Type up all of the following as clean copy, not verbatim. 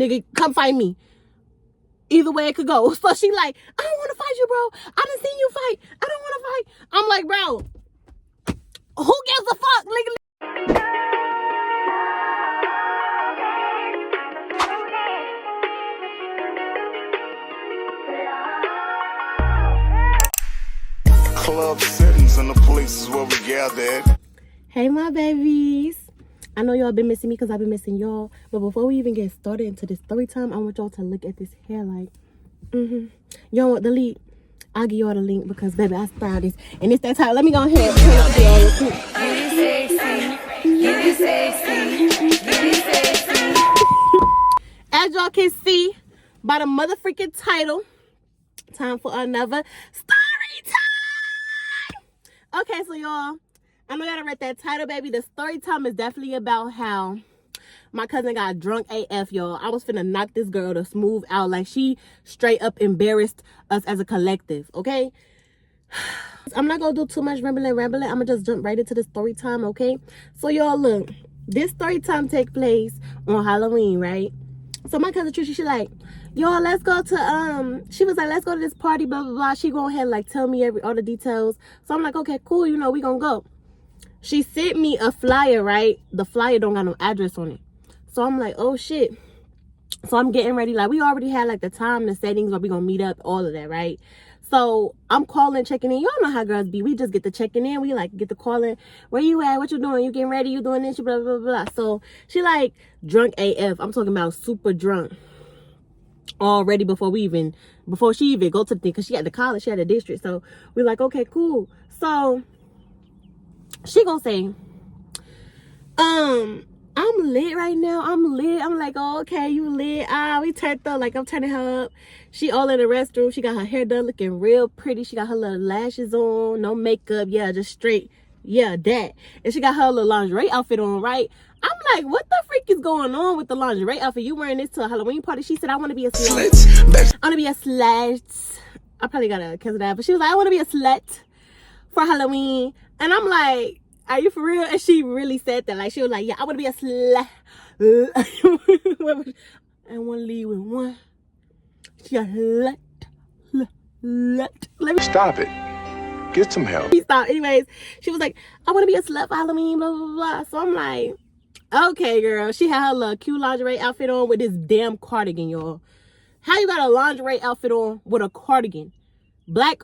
Nigga, come fight me. Either way it could go. So she like, I don't want to fight you, bro. I done seen you fight. I don't want to fight. I'm like, bro, who gives a fuck, nigga? Club settings and the places where we gather at. Hey, my babies. I know y'all been missing me because I've been missing y'all. But before we even get started into this story time, I want y'all to look at this hair like, y'all want the link? I'll give y'all the link because, baby, I styled this. And it's that time. Let me go ahead and turn up the real quick. As y'all can see by the motherfucking title, time for another story time. Okay, so y'all, I know y'all read that title, baby. The story time is definitely about how my cousin got drunk AF, y'all. I was finna knock this girl to smooth out. Like, she straight up embarrassed us as a collective, okay? I'm not gonna do too much rambling. I'm gonna just jump right into the story time, okay? So, y'all, look. This story time take place on Halloween, right? So, my cousin Trisha, she like, y'all, let's go to, she was like, let's go to this party, blah, blah, blah. She go ahead and, like, tell me all the details. So, I'm like, okay, cool, you know, we gonna go. She sent me a flyer, right? The flyer don't got no address on it. So I'm like, oh shit. So I'm getting ready. Like, we already had like the time, the settings where we gonna meet up, all of that, right? So I'm calling, checking in. Y'all know how girls be. We just get to checking in. We like get to calling. Where you at? What you doing? You getting ready? You doing this? Blah, blah, blah, blah. So she like drunk AF. I'm talking about super drunk. Already before she even go to the thing. Cause she had the college, she had the district. So we're like, okay, cool. So she gonna say, I'm lit right now. I'm lit. I'm like, oh, okay, you lit. We turned up. Like, I'm turning her up. She all in the restroom. She got her hair done, looking real pretty. She got her little lashes on, no makeup. Yeah, just straight. Yeah, that. And she got her little lingerie outfit on, right? I'm like, what the freak is going on with the lingerie outfit? You wearing this to a Halloween party? She said, I want to be a slut. I want to be a slut. I probably got to cancel that. But she was like, I want to be a slut for Halloween. And I'm like, are you for real? And she really said that. Like, she was like, yeah, I want to be a slut. I want to leave with one. She got let me Stop it. Get some help. stop. Anyways, she was like, I want to be a slut for Halloween, blah, blah, blah. So I'm like, okay, girl. She had her little cute lingerie outfit on with this damn cardigan, y'all. How you got a lingerie outfit on with a cardigan?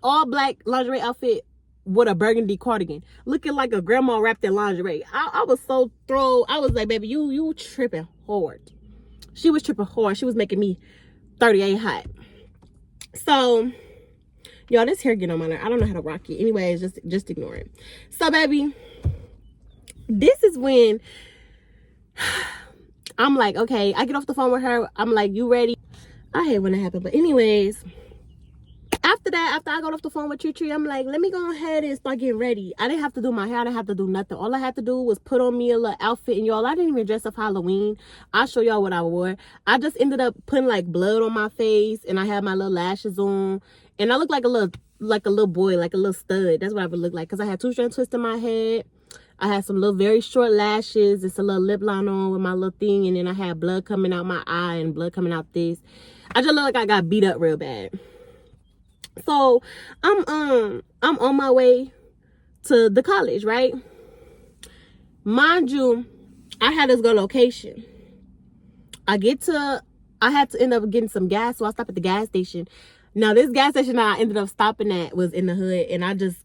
All black lingerie outfit with a burgundy cardigan, looking like a grandma wrapped in lingerie. I was so thrown. I was like, baby, you tripping hard. She was tripping hard. She was making me 38 hot. So, y'all, this hair getting on my nerve. I don't know how to rock it. Anyways, just ignore it. So, baby, this is when I'm like, okay, I get off the phone with her. I'm like, you ready? I hate when it happened. But anyways, after I got off the phone with Tree, I'm like, let me go ahead and start getting ready. I didn't have to do my hair. I didn't have to do nothing. All I had to do was put on me a little outfit. And y'all, I didn't even dress up Halloween. I'll show y'all what I wore. I just ended up putting like blood on my face. And I had my little lashes on. And I looked like a little boy, like a little stud. That's what I would look like. Because I had 2-strand twists in my head. I had some little very short lashes. It's a little lip line on with my little thing. And then I had blood coming out my eye and blood coming out this. I just look like I got beat up real bad. So I'm on my way to the college, right? Mind you, I had this girl location. I had to end up getting some gas, so I stopped at the gas station. Now, this gas station that I ended up stopping at was in the hood, and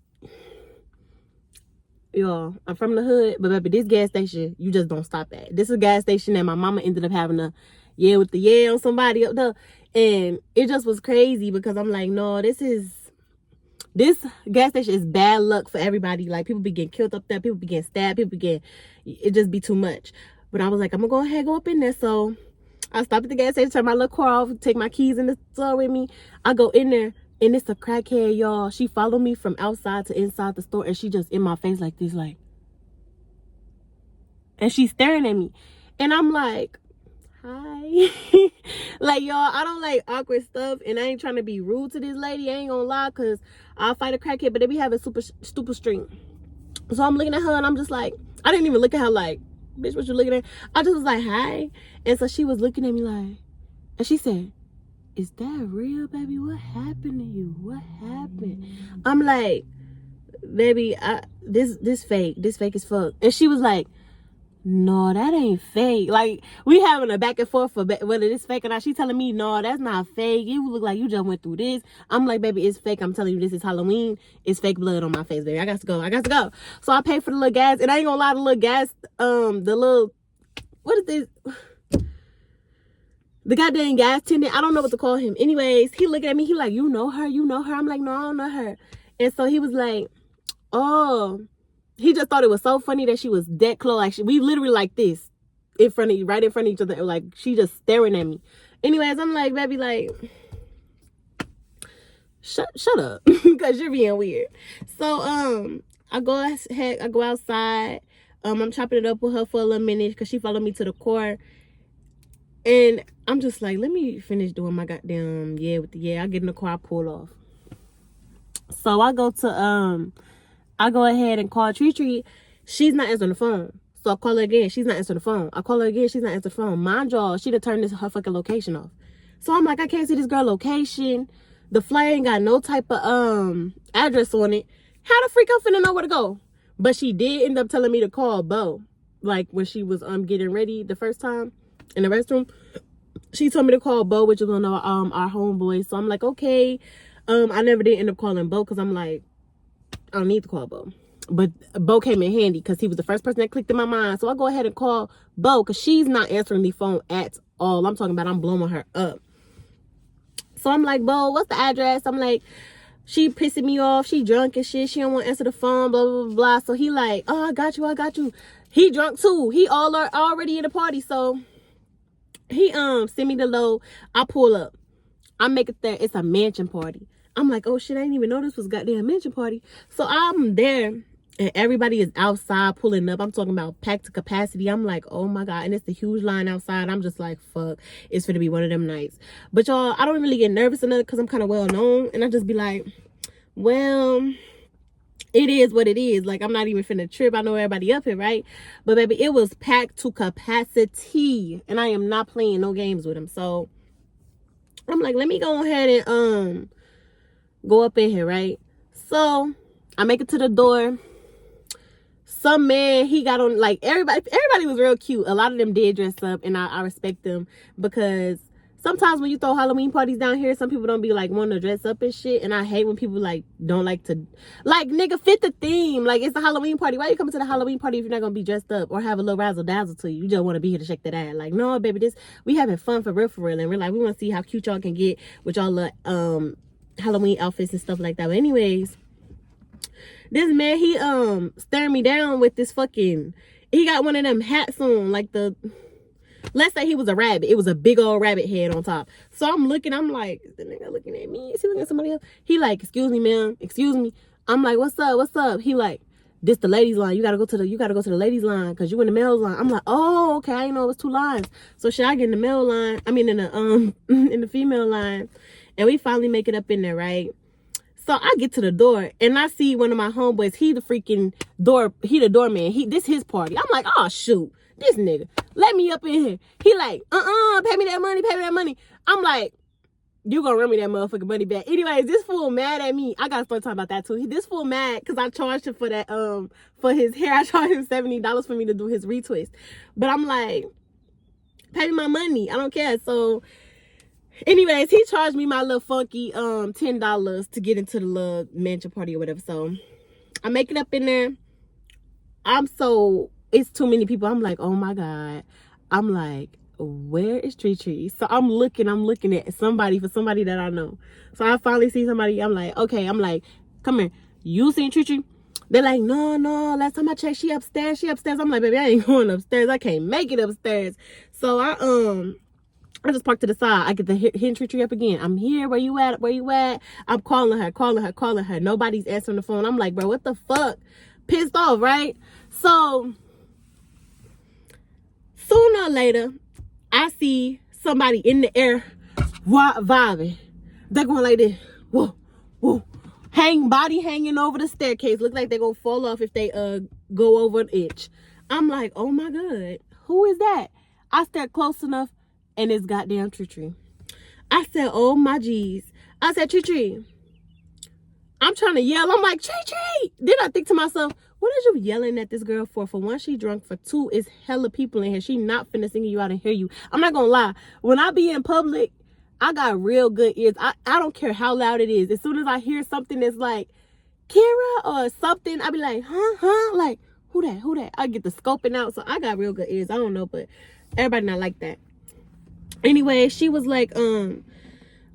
y'all, I'm from the hood, but baby, this gas station, you just don't stop at. This is a gas station that my mama ended up having a with the on somebody up there. And it just was crazy because I'm like, no, this gas station is bad luck for everybody. Like, people be getting killed up there. People be getting stabbed. It just be too much. But I was like, I'm going to go ahead and go up in there. So I stopped at the gas station, turn my little car off, take my keys in the store with me. I go in there, and it's a crackhead, y'all. She followed me from outside to inside the store, and she just in my face like this, like. And she's staring at me. And I'm like, hi. Like, y'all, I don't like awkward stuff, and I ain't trying to be rude to this lady. I ain't gonna lie, because I'll fight a crackhead, but they be having super stupid string. So I'm looking at her, and I'm just like, I didn't even look at her like, bitch, what you looking at? I just was like, hi. And so she was looking at me like, And she said, is that real, baby? What happened to you? What happened? I'm like, baby, this fake. This fake as fuck. And she was like, no, that ain't fake. Like, we having a back and forth for whether it's fake or not. She telling me, no, that's not fake. You look like you just went through this. I'm like, baby, it's fake. I'm telling you, this is Halloween. It's fake blood on my face, baby. I got to go. So I paid for the little gas. And I ain't gonna lie, the little gas, what is this? The goddamn gas attendant. I don't know what to call him. Anyways, he looked at me. He like, you know her? I'm like, no, I don't know her. And so he was like, oh. He just thought it was so funny that she was that close. Like, we literally like this right in front of each other. Like, she just staring at me. Anyways, I'm like, baby, like, shut up. Because you're being weird. So, I go outside. I'm chopping it up with her for a little minute because she followed me to the car. And I'm just like, let me finish doing my goddamn I get in the car, I pull off. So I go ahead and call Tree. She's not answering the phone. So I call her again. She's not answering the phone. I call her again. She's not answering the phone. Mind y'all, she done turned her fucking location off. So I'm like, I can't see this girl location. The flyer ain't got no type of address on it. How the freak I'm finna know where to go? But she did end up telling me to call Bo. Like when she was getting ready the first time in the restroom. She told me to call Bo, which is one of our homeboys. So I'm like, okay. I never did end up calling Bo because I'm like, I don't need to call Bo. But Bo came in handy because he was the first person that clicked in my mind. So I go ahead and call Bo because she's not answering the phone at all. I'm talking about I'm blowing her up. So I'm like, Bo, what's the address? I'm like, she pissing me off. She drunk and shit. She don't want to answer the phone, blah, blah, blah, blah. So he like, oh, I got you. He drunk too. He already in the party. So he send me the low. I pull up. I make it there. It's a mansion party. I'm like, oh shit, I didn't even know this was goddamn mansion party. So I'm there and everybody is outside pulling up. I'm talking about packed to capacity. I'm like, oh my God. And it's a huge line outside. I'm just like, fuck, it's gonna be one of them nights. But y'all, I don't really get nervous enough because I'm kind of well known. And I just be like, well, it is what it is. Like, I'm not even finna trip. I know everybody up here, right? But baby, it was packed to capacity. And I am not playing no games with him. So I'm like, let me go ahead and go up in here, right? So I make it to the door. Some man, he got on, like, everybody was real cute. A lot of them did dress up, and I respect them because sometimes when you throw Halloween parties down here, some people don't be like wanting to dress up and shit. And I hate when people like don't like to, like, nigga, fit the theme. Like, it's a Halloween party. Why you coming to the Halloween party if you're not gonna be dressed up or have a little razzle dazzle to you? You just want to be here to shake that ass. Like, no, baby, we having fun for real, and we're like, we want to see how cute y'all can get with y'all Halloween outfits and stuff like that. But anyways, this man, he staring me down with this fucking, he got one of them hats on, like let's say he was a rabbit. It was a big old rabbit head on top. So I'm looking, I'm like, is the nigga looking at me? Is he looking at somebody else? He like, excuse me, ma'am, excuse me. I'm like, what's up? He like, this the ladies line. You gotta go to the ladies line because you in the male line. I'm like, oh, okay, I didn't know it was 2 lines. So should I get in the male line? I mean in the in the female line. And we finally make it up in there, right? So I get to the door and I see one of my homeboys. He the doorman. This his party. I'm like, oh shoot, this nigga, let me up in here. He like, pay me that money. I'm like, you gonna run me that motherfucking money back. Anyways, this fool mad at me. I gotta start talking about that too. This fool mad because I charged him for that, for his hair. I charged him $70 for me to do his retwist. But I'm like, pay me my money. I don't care. So anyways, he charged me my little funky $10 to get into the little mansion party or whatever. So I make it up in there. It's too many people. I'm like, oh my God. I'm like, where is Tree? So I'm looking at somebody that I know. So I finally see somebody. I'm like, okay. I'm like, come here. You seen Tree? They're like, no. Last time I checked, she upstairs. I'm like, baby, I ain't going upstairs. I can't make it upstairs. So I just parked to the side. I get the hitting Tree up again. I'm here. Where you at? I'm calling her. Nobody's answering the phone. I'm like, bro, what the fuck? Pissed off, right? So sooner or later, I see somebody in the air vibing. They're going like this. Whoa. Body hanging over the staircase. Look like they're going to fall off if they go over an inch. I'm like, oh my God. Who is that? I stare close enough and it's goddamn Tree. I said, oh my G's. I said, Tree. I'm trying to yell. I'm like, Tree. Then I think to myself, what is you yelling at this girl for? For one, she drunk. For two, it's hella people in here. She not finna sing you out and hear you. I'm not gonna lie. When I be in public, I got real good ears. I don't care how loud it is. As soon as I hear something that's like, Kira or something, I be like, huh? Like, who that? I get the scoping out. So I got real good ears. I don't know, but everybody not like that. Anyway, she was like,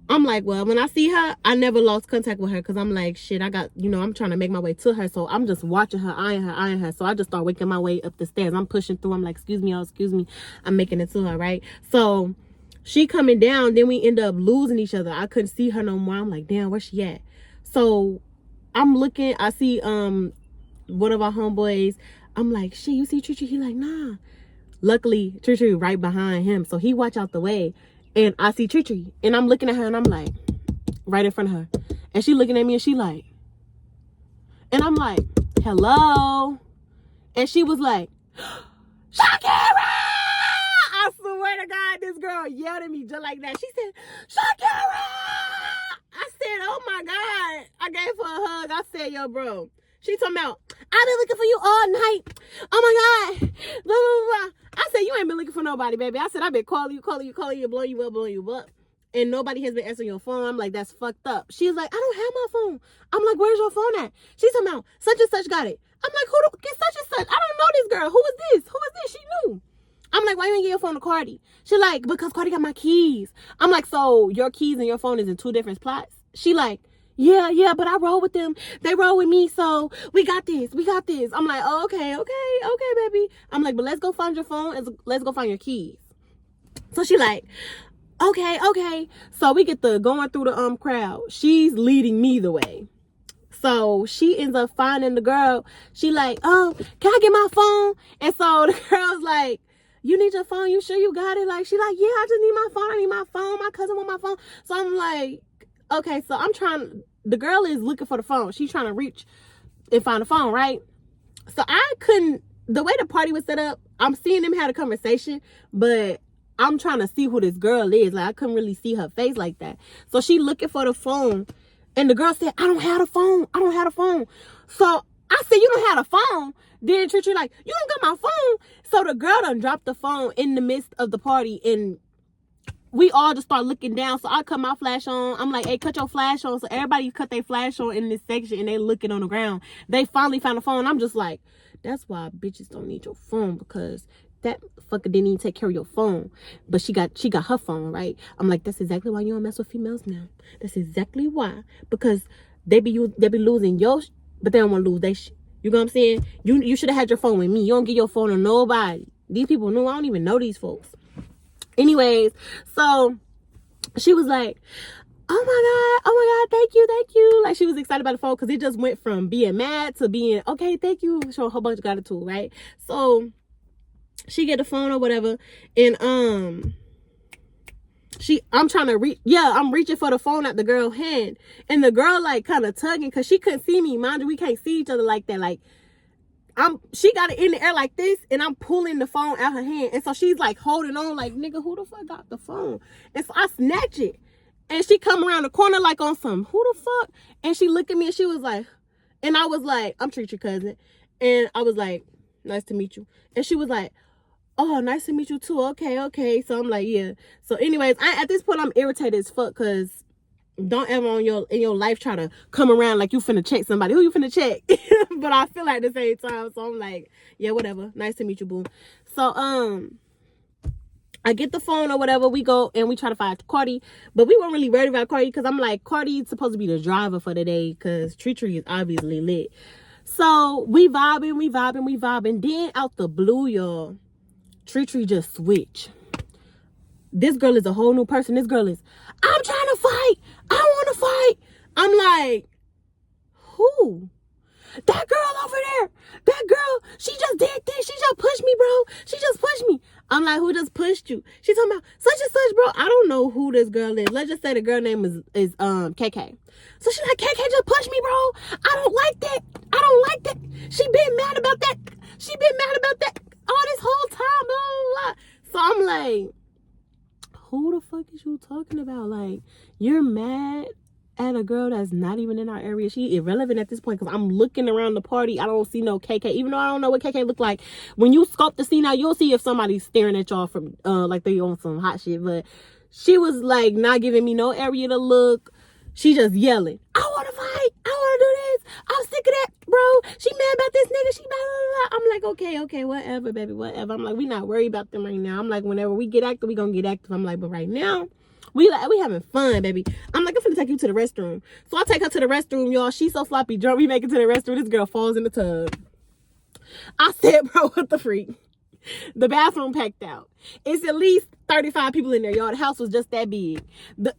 I'm like, well, when I see her, I never lost contact with her because I'm like, shit, I got, I'm trying to make my way to her. So I'm just watching her, eyeing her. So I just start waking my way up the stairs. I'm pushing through. I'm like, excuse me. I'm making it to her, right? So she coming down. Then we end up losing each other. I couldn't see her no more. I'm like, damn, where's she at? So I'm looking. I see one of our homeboys. I'm like, shit, you see Tree? He like, nah. Luckily, Tree right behind him. So he watch out the way. And I see Tree, and I'm looking at her, and I'm like, right in front of her. And she looking at me, and she like, and I'm like, hello? And she was like, Shakira! I swear to God, this girl yelled at me just like that. She said, Shakira! I said, oh my God. I gave her a hug. I said, yo, bro. She talking about, I've been looking for you all night. Oh my God. Blah, blah, blah. I said, you ain't been looking for nobody, baby. I said, I've been calling you, blowing you up. And nobody has been answering your phone. I'm like, that's fucked up. She's like, I don't have my phone. I'm like, where's your phone at? She's talking about, such and such got it. I'm like, who the, get such and such? I don't know this girl. Who is this? She knew. I'm like, why you ain't get your phone to Cardi? She like, because Cardi got my keys. I'm like, so your keys and your phone is in two different spots? She like, yeah, but I roll with them. They roll with me, so we got this. I'm like, oh, okay, baby. I'm like, but let's go find your phone and let's go find your keys. So she like, okay. So we get the going through the crowd. She's leading me the way. So she ends up finding the girl. She like, oh, can I get my phone? And so the girl's like, you need your phone? You sure you got it? Like, she like, yeah, I just need my phone. I need my phone. My cousin want my phone. So I'm like, okay, so the girl is looking for the phone. She's trying to reach and find the phone, right? So the way the party was set up, I'm seeing them have a conversation, but I'm trying to see who this girl is. Like, I couldn't really see her face like that. So she looking for the phone, and the girl said, I don't have the phone. So I said, you don't have the phone? Then Tree like, you don't got my phone? So the girl done dropped the phone in the midst of the party, and we all just start looking down. So I cut my flash on. I'm like, hey, cut your flash on. So everybody cut their flash on in this section, and they looking on the ground. They finally found the phone. I'm just like, that's why bitches don't need your phone, because that fucker didn't even take care of your phone. But she got her phone, right? I'm like, that's exactly why you don't mess with females now. That's exactly why. Because they be losing your but they don't want to lose their shit. You know what I'm saying? You should have had your phone with me. You don't get your phone to nobody. These people know. I don't even know these folks. Anyways, so she was like, oh my God, thank you. Like, she was excited about the phone because it just went from being mad to being, okay, thank you. Show a whole bunch of gratitude, right? So she get the phone or whatever, and I'm trying to reach, I'm reaching for the phone at the girl's hand, and the girl like kind of tugging because she couldn't see me. Mind you, we can't see each other like that. Like, she got it in the air like this, and I'm pulling the phone out her hand, and so she's like holding on, like, nigga, who the fuck got the phone? And so I snatch it, and she come around the corner like on some, who the fuck? And she looked at me, and she was like, and I was like, I'm Treat your cousin, and I was like, nice to meet you, and she was like, oh, nice to meet you too. Okay. So I'm like, yeah. So anyways, at this point I'm irritated as fuck, because don't ever in your life try to come around like you finna check somebody. Who you finna check? But I feel like at the same time, so I'm like, yeah, whatever. Nice to meet you, boo. So I get the phone or whatever. We go and we try to find Cardi, but we weren't really worried about Cardi, because I'm like, Cardi's supposed to be the driver for the day, because Tree is obviously lit. So we vibing. Then out the blue, y'all, Tree just switch. This girl is a whole new person. This girl is, I'm trying to fight. I want to fight. I'm like, who? That girl over there. That girl, she just did this. She just pushed me, bro. She just pushed me. I'm like, who just pushed you? She talking about such and such, bro. I don't know who this girl is. Let's just say the girl name is KK. So she like, KK just pushed me, bro. I don't like that. She been mad about that. All this whole time, blah, blah, blah. So I'm like, who the fuck is you talking about? Like, you're mad at a girl that's not even in our area. She irrelevant at this point, because I'm looking around the party. I don't see no KK, even though I don't know what KK look like. When you scope the scene out, you'll see if somebody's staring at y'all from like they on some hot shit. But she was like not giving me no area to look. She just yelling, I want to fight, I want to do this, I'm sick of that, bro, she mad about this nigga, she blah, blah, blah. I'm like, okay, whatever, baby, whatever. I'm like, we not worried about them right now. I'm like, whenever we get active, we gonna get active. I'm like, but right now, we having fun, baby. I'm like, I'm finna take you to the restroom. So I take her to the restroom, y'all. She's so floppy drunk. We make it to the restroom. This girl falls in the tub. I said, bro, what the freak? The bathroom packed out. It's at least 35 people in there, y'all. The house was just that big. The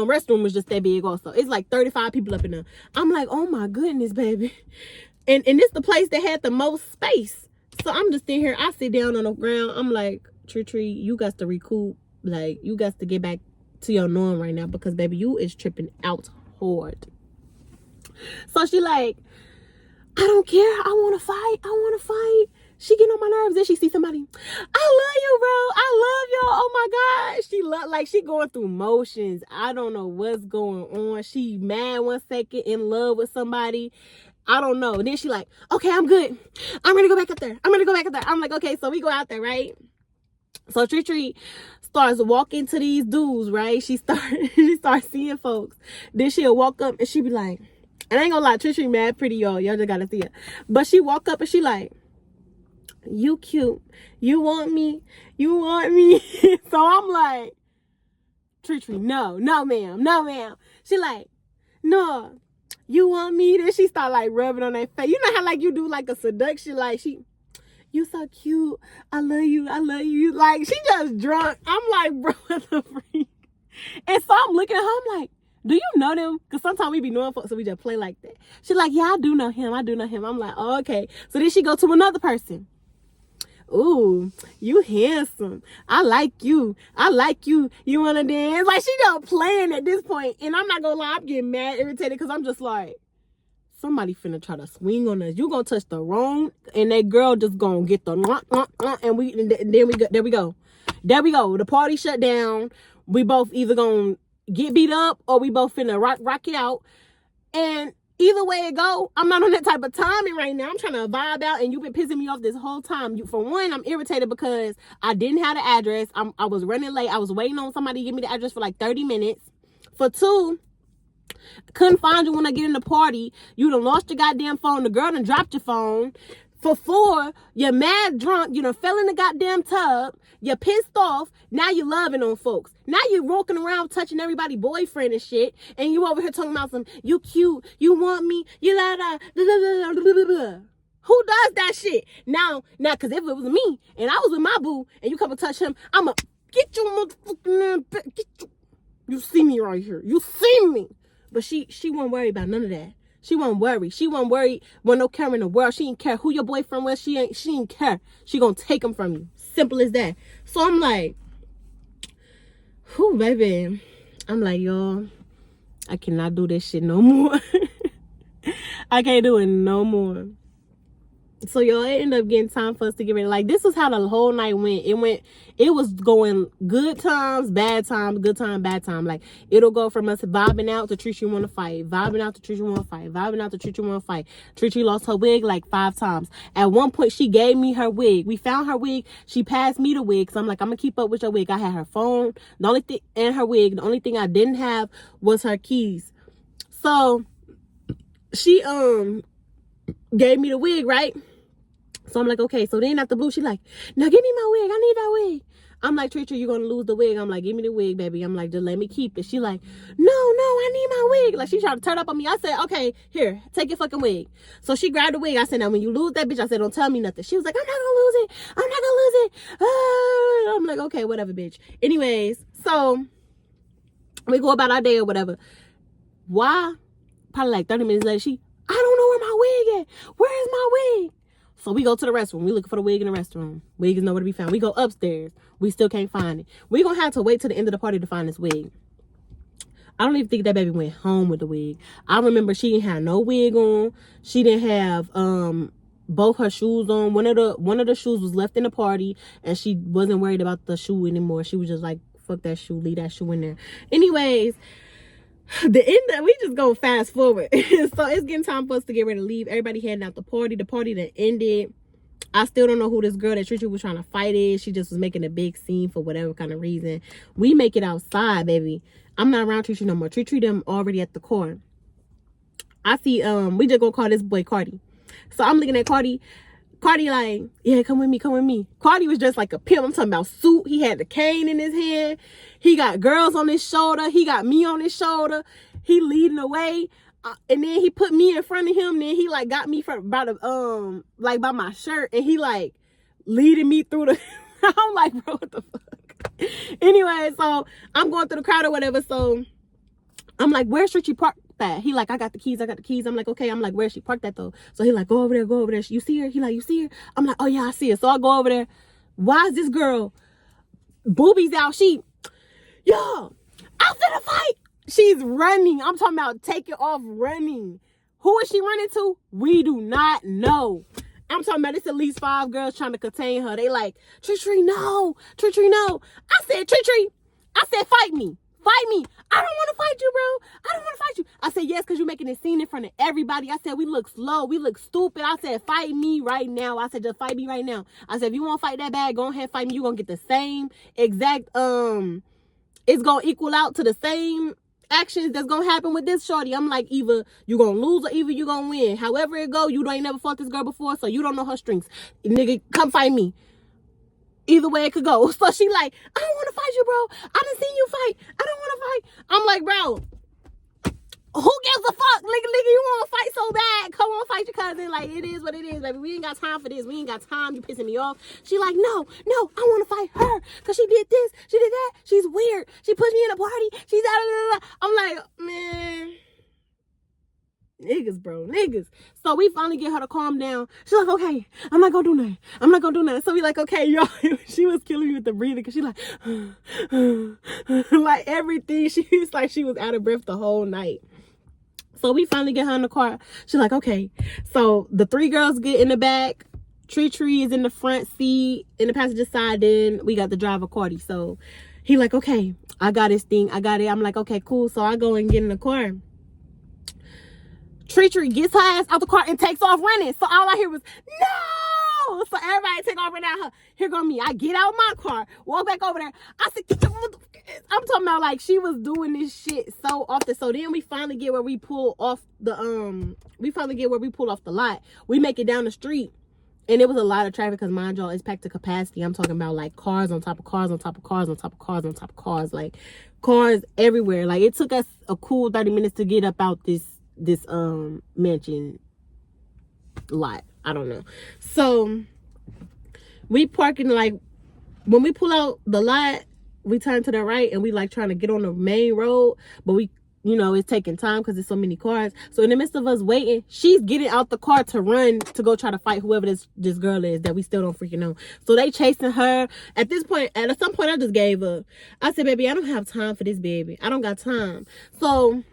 restroom was just that big also. It's like 35 people up in there. I'm like, oh my goodness, baby. And this the place that had the most space. So I'm just in here. I sit down on the ground. I'm like, Tree, you got to recoup. Like, you got to get back to your norm right now, because baby, you is tripping out hard. So she like, I don't care. I want to fight. She getting on my nerves. Then she see somebody. I love you, bro. I love y'all. Oh my God. She going through motions. I don't know what's going on. She mad 1 second, in love with somebody. I don't know. Then she like, okay, I'm good. I'm gonna go back up there. I'm like, okay, so we go out there, right? So Tree starts walking to these dudes, right? She starts seeing folks. Then she'll walk up and she be like, and I ain't gonna lie, Tree mad pretty, y'all. Y'all just gotta see her. But she walk up and she like, you cute. You want me? So I'm like, Tree, no, ma'am. She like, no, you want me? Then she start like rubbing on that face. You know how like you do like a seduction, like you so cute. I love you. Like, she just drunk. I'm like, bro, what the freak? And so I'm looking at her, I'm like, do you know them? Because sometimes we be knowing folks, so we just play like that. She like, yeah, I do know him. I'm like, oh, okay. So then she go to another person. Ooh, you handsome. I like you. You want to dance? Like, she just playing at this point. And I'm not going to lie, I'm getting mad, irritated, because I'm just like, somebody finna try to swing on us. You gonna touch the wrong, and that girl just gonna get the and there we go. The party shut down. We both either gonna get beat up, or we both finna rock it out. And either way it go, I'm not on that type of timing right now. I'm trying to vibe out, and you've been pissing me off this whole time. For one, I'm irritated because I didn't have the address. I was running late. I was waiting on somebody to give me the address for like 30 minutes. For two, couldn't find you when I get in the party. You done lost your goddamn phone. The girl done dropped your phone. For four, you're mad drunk. You done fell in the goddamn tub. You're pissed off. Now you loving on folks. Now you walking around touching everybody's boyfriend and shit. And you over here talking about some, you cute, you want me, you la da, blah, blah, blah, blah. Who does that shit? Now, because if it was me and I was with my boo and you come and touch him, I'ma get you motherfucking, get you. You see me right here. You see me. But she won't worry about none of that. She won't worry. She won't worry when no care in the world. She ain't care who your boyfriend was. She ain't care. She gonna take him from you. Simple as that. So I'm like, whew, baby. I'm like, y'all, I cannot do this shit no more. I can't do it no more. So y'all, it ended up getting time for us to get ready. Like, this is how the whole night went. It was going good times, bad times, good time, bad time. Like, it'll go from us vibing out to Tree want to fight, vibing out to Tree want to fight, vibing out to Tree want to fight. Tree lost her wig like 5 times. At one point, she gave me her wig. We found her wig. She passed me the wig. So I'm like, I'm gonna keep up with your wig. I had her phone, the only thing, and her wig. The only thing I didn't have was her keys. So she gave me the wig, right? So I'm like, okay. So then after blue, she like, now give me my wig. I need that wig. I'm like, Trisha, you're going to lose the wig. I'm like, give me the wig, baby. I'm like, just let me keep it. She like, no, I need my wig. Like, she tried to turn up on me. I said, okay, here, take your fucking wig. So she grabbed the wig. I said, now when you lose that bitch, I said, don't tell me nothing. She was like, I'm not going to lose it. I'm like, okay, whatever, bitch. Anyways, so we go about our day or whatever. Why? Probably like 30 minutes later, I don't know where my wig at. Where is my wig? So we go to the restroom. We looking for the wig in the restroom. Wig is nowhere to be found. We go upstairs. We still can't find it. We gonna have to wait till the end of the party to find this wig. I don't even think that baby went home with the wig. I remember she didn't have no wig on. She didn't have both her shoes on. One of the shoes was left in the party, and she wasn't worried about the shoe anymore. She was just like fuck that shoe, leave that shoe in there. Anyways, the end, we just go fast forward. So it's getting time for us to get ready to leave. Everybody heading out the party that ended. I still don't know who this girl that Tree was trying to fight is. She just was making a big scene for whatever kind of reason. We make it outside, baby. I'm not around Tree no more. Tree them already at the car. I see, we just gonna call this boy Cardi. So I'm looking at Cardi. Cardi like, yeah, come with me, come with me. Cardi was just like a pimp. I'm talking about suit. He had the cane in his hand. He got girls on his shoulder. He got me on his shoulder. He leading the way. And then he put me in front of him. Then he like got me by the like by my shirt, and he like leading me through the. I'm like, bro, what the fuck? Anyway, so I'm going through the crowd or whatever. So I'm like, where's Richie parked at? He like, I got the keys. I'm like, okay. I'm like, where's she parked at though? So he like, go over there. You see her? He like, you see her? I'm like, oh yeah, I see her. So I go over there. Why is this girl boobies out? She, yo, I'm finna fight. She's running. I'm talking about taking off running. Who is she running to? We do not know. I'm talking about it's at least 5 girls trying to contain her. They like, Tree, no. Tree, no. I said, Tree. I said, fight me. Fight me. I don't want to fight you, bro. I don't want to fight you. I said, yes, because you're making a scene in front of everybody. I said, we look slow. We look stupid. I said, fight me right now. I said, just fight me right now. I said, if you want to fight that bad, go ahead, fight me. You're going to get the same exact, it's going to equal out to the same actions that's gonna happen with this shorty. I'm like, either you gonna lose or either you gonna win. However it go, you ain't never fought this girl before, so you don't know her strengths. Nigga, come fight me. Either way it could go. So she like, I don't want to fight you, bro. I done seen you fight. I don't want to fight. I'm like, bro, who gives a fuck? Nigga, you want to fight so bad? Come on, fight your cousin. Like, it is what it is, baby. We ain't got time for this. We ain't got time. You pissing me off. She like, no, I want to fight her. Because she did this. She did that. She's weird. She pushed me in a party. She's out. I'm like, man. Niggas, bro. Niggas. So we finally get her to calm down. She's like, okay, I'm not gonna do nothing. So we like, okay, y'all. She was killing me with the breathing because she like, like everything. She was like, she was out of breath the whole night. So we finally get her in the car. She's like, okay. So the 3 girls get in the back. Tree is in the front seat, in the passenger side. Then we got the driver, Cardi. So he like, okay, I got this thing. I got it. I'm like, okay, cool. So I go and get in the car. Tree gets her ass out the car and takes off running. So all I hear was, no! So everybody take off running out her. Here go me. I get out my car, walk back over there. I said, get the motherfucker. I'm talking about like she was doing this shit so often. So then we finally get where we pull off the lot. We make it down the street. And it was a lot of traffic because mind y'all, it's packed to capacity. I'm talking about like cars on top of cars on top of cars on top of cars on top of cars. Like cars everywhere. Like it took us a cool 30 minutes to get up out this mansion lot. I don't know. So we parking, like when we pull out the lot, we turn to the right and we like trying to get on the main road, but we, you know, it's taking time because there's so many cars. So in the midst of us waiting, she's getting out the car to run to go try to fight whoever this girl is that we still don't freaking know. So they chasing her. At some point I just gave up. I said, baby, I don't have time for this, baby. I don't got time. So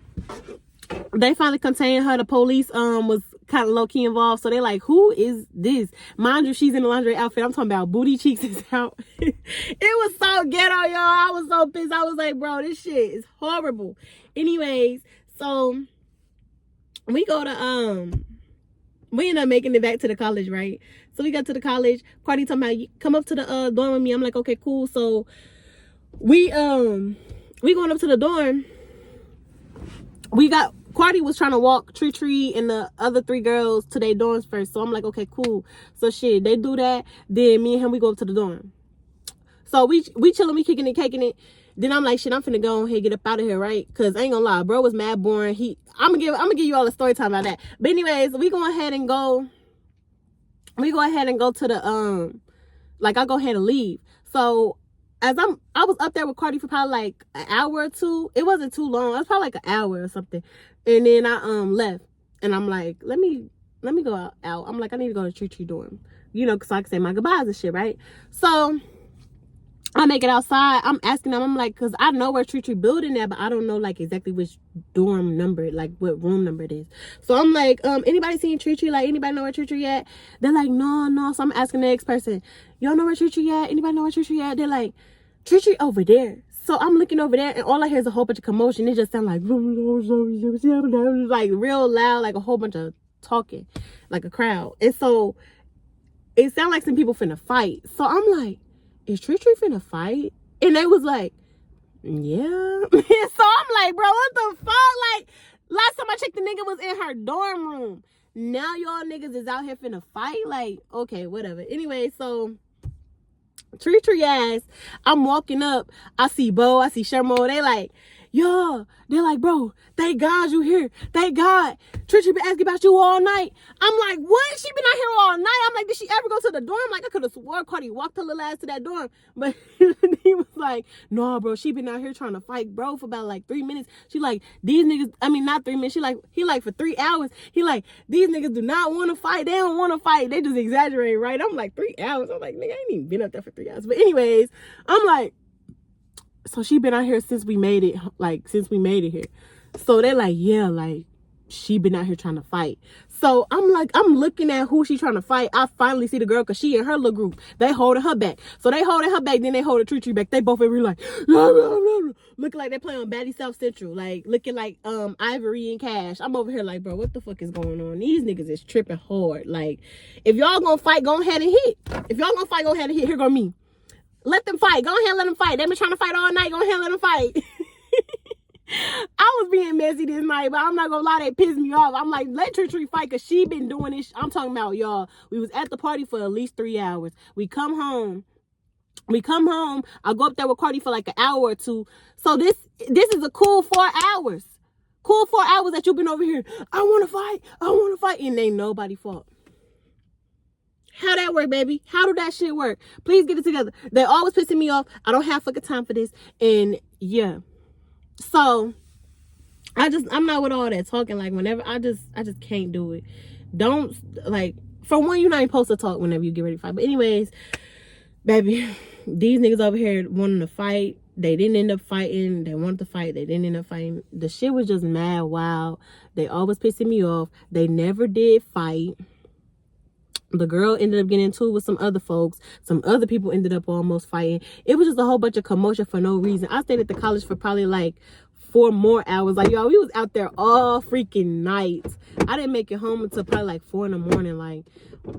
they finally contained her. The police was kind of low-key involved. So they like, who is this? Mind you, she's in a lingerie outfit. I'm talking about booty cheeks is out. It was so ghetto, y'all. I was so pissed. I was like, bro, this shit is horrible. Anyways, so we go to we end up making it back to the college, right? So we got to the college. Cardi talking about, come up to the dorm with me. I'm like, okay, cool. So we going up to the dorm. Cardi was trying to walk Tree and the other 3 girls to their dorms first. So I'm like, okay, cool. So shit, they do that. Then me and him, we go up to the dorm. So we chilling, we kicking it, caking it. Then I'm like, shit, I'm finna go ahead, get up out of here, right? Cause I ain't gonna lie, bro was mad boring. I'm gonna give you all a story time about that. But anyways, we go ahead and go to the like I go ahead and leave. So I was up there with Cardi for probably like an hour or 2. It wasn't too long. It was probably like an hour or something. And then I left. And I'm like, let me go out. I'm like, I need to go to Tree dorm. You know, cause I can say my goodbyes and shit, right? So I make it outside. I'm asking them, I'm like, cause I know where Tree building at, but I don't know like exactly which dorm number, like what room number it is. So I'm like, anybody seen Tree? Like, anybody know where Tree at? They're like, no. So I'm asking the next person, y'all know where Tree at? Anybody know where Tree at? They're like, Tree over there. So I'm looking over there, and all I hear is a whole bunch of commotion. It just sounds like real loud, like a whole bunch of talking, like a crowd. And so it sounded like some people finna fight. So I'm like, is Tree finna fight? And they was like, yeah. So I'm like, bro, what the fuck? Like, last time I checked, the nigga was in her dorm room. Now y'all niggas is out here finna fight? Like, okay, whatever. Anyway, so Tree ass, I'm walking up. I see Bo, I see Shermo. They like, yo, they're like, bro, thank God you here. Thank God. Tree been asking about you all night. I'm like, what? She been out here all night? I'm like, did she ever go to the dorm? Like, I could have swore Cardi walked her little ass to that dorm. But he was like, no, bro, she been out here trying to fight, bro, for about like 3 minutes. She like, these niggas, I mean, not 3 minutes. He like, for 3 hours. He like, these niggas do not want to fight. They don't want to fight. They just exaggerate, right? I'm like, 3 hours. I'm like, nigga, I ain't even been up there for 3 hours. But anyways, I'm like, so she been out here since we made it, here. So they're like, yeah, like, she been out here trying to fight. So I'm like, I'm looking at who she trying to fight. I finally see the girl, because she and her little group, they holding her back. So they holding her back, then they hold Tree back. They both every like, looking like they play on Batty South Central, like, looking like Ivory and Cash. I'm over here like, bro, what the fuck is going on? These niggas is tripping hard. Like, if y'all gonna fight, go ahead and hit. If y'all gonna fight, go ahead and hit. Here go me. Let them fight. Go ahead, let them fight. They been trying to fight all night. Go ahead, let them fight. I was being messy this night, but I'm not gonna lie, they pissed me off. I'm like, let Tree fight, because she been doing this. I'm talking about, y'all, we was at the party for at least 3 hours. We come home. I go up there with Cardi for like an hour or two. So this is a cool 4 hours. Cool 4 hours that you've been over here. I want to fight. And ain't nobody fault. How that work, baby? How do that shit work? Please get it together. They always pissing me off. I don't have fucking time for this. And yeah. So I'm not with all that talking. Like, whenever I just can't do it. Don't, like, for one, you're not even supposed to talk whenever you get ready to fight. But anyways, baby, these niggas over here wanting to fight. They didn't end up fighting. They wanted to fight. They didn't end up fighting. The shit was just mad wild. They always pissing me off. They never did fight. The girl ended up getting into it with some other folks. Some other people ended up almost fighting. It was just a whole bunch of commotion for no reason. I stayed at the college for probably like 4 more hours. Like, y'all, we was out there all freaking night. I didn't make it home until probably like 4 in the morning. Like,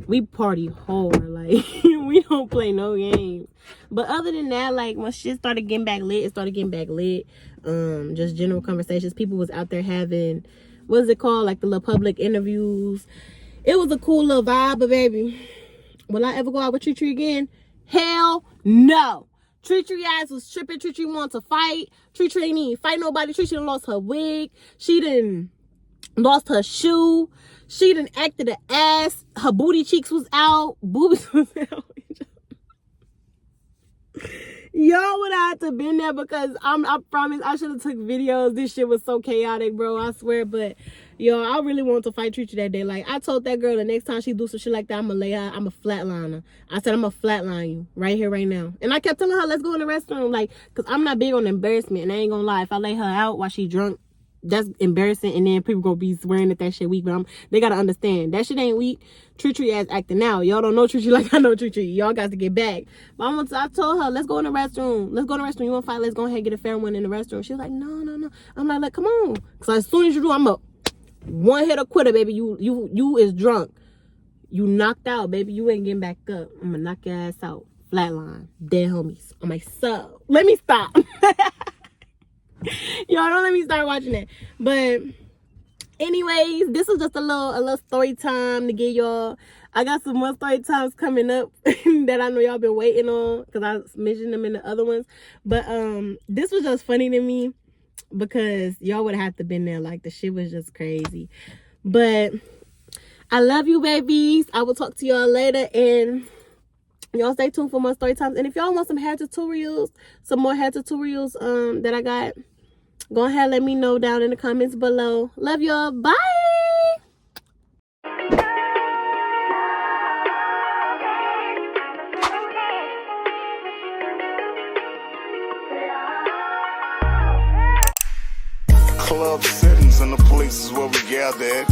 we party hard. Like, we don't play no games. But other than that, like, when shit started getting back lit, it started getting back lit. Just general conversations. People was out there having, what is it called? Like the little public interviews. It was a cool little vibe, but baby, will I ever go out with Tree again? Hell no. Tree ass was tripping. Tree wanted to fight. Tree ain't even fight nobody. Tree done lost her wig. She done lost her shoe. She done acted an ass. Her booty cheeks was out. Boobies was out. Y'all would have to been there, because I promise I should have took videos. This shit was so chaotic, bro. I swear. But yo, I really wanted to fight Tree that day. Like, I told that girl the next time she do some shit like that, I'm gonna lay her. I'm a flatline her. I said, I'm gonna flatline you right here, right now. And I kept telling her, let's go in the restroom, like, because I'm not big on embarrassment. And I ain't gonna lie, if I lay her out while she drunk, that's embarrassing. And then people gonna be swearing that that shit weak. But they gotta understand that shit ain't weak. Tree ass acting out. Y'all don't know Tree like I know Tree. Y'all got to get back. But I told her, let's go in the restroom. Let's go in the restroom. You want to fight? Let's go ahead and get a fair one in the restroom. She was like, no. I'm like, come on. Because as soon as you do, I'm up. One hit or quitter, baby. You is drunk. You knocked out, baby. You ain't getting back up. I'm going to knock your ass out. Flatline. Dead homies. I'm like, so let me stop. Y'all don't let me start watching that. But anyways, this was just a little story time to get y'all. I got some more story times coming up that I know y'all been waiting on, because I mentioned them in the other ones. But this was just funny to me, because y'all would have to been there. Like, the shit was just crazy. But I love you, babies. I will talk to y'all later, and y'all stay tuned for more story times. And if y'all want some hair tutorials, some more hair tutorials that I got, go ahead, let me know down in the comments below. Love y'all. Bye. Club settings and the places where we gather at.